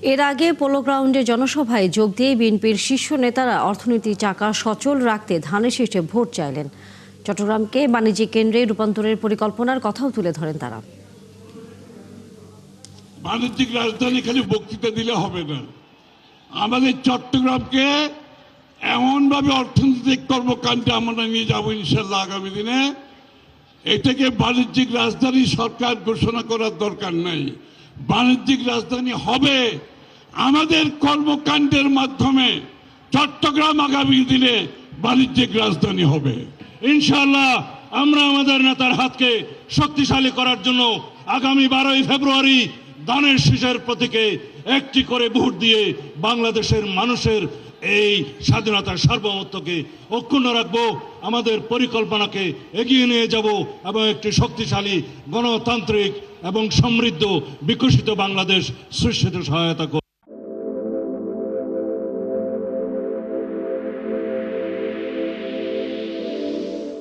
এর আগে পোলো গ্রাউন্ডে জনসভায় যোগ দিয়ে বিএনপির শীর্ষ নেতারা অর্থনীতি চাকা সচল রাখতে ধানের শীষে ভোট চাইলেন। চট্টগ্রামকে বাণিজ্যিক কেন্দ্রে রূপান্তরের পরিকল্পনার কথাও তুলে ধরেন তারা। বাণিজ্যিক রাজধানী খালি বক্তৃতা দিলে হবে না, আমাদের চট্টগ্রামকে এমনভাবে অর্থনৈতিক কর্মকাণ্ডে আমরা নিয়ে যাবো ইনশাল্লাহ আগামী দিনে। এটাকে বাণিজ্যিক রাজধানী সরকার ঘোষণা করার দরকার নাই, বাণিজ্যিক রাজধানী হবে আমাদের কর্মকাণ্ডের মাধ্যমে। চট্টগ্রাম আগামী দিনে বাণিজ্যিক রাজধানী হবে ইনশাআল্লাহ। আমরা আমাদের নেতার হাতকে শক্তিশালী করার জন্য আগামী 12ই ফেব্রুয়ারি ধানের শীষের প্রতীকে একটি করে ভোট দিয়ে বাংলাদেশের মানুষের এই স্বাধীনতার সার্বভৌমত্বকে অক্ষুণ্ণ রাখবো, আমাদের পরিকল্পনাকে এগিয়ে নিয়ে যাব এবং একটি শক্তিশালী গণতান্ত্রিক এবং সমৃদ্ধ বিকশিত বাংলাদেশ সৃষ্টিতে সহায়তা করব।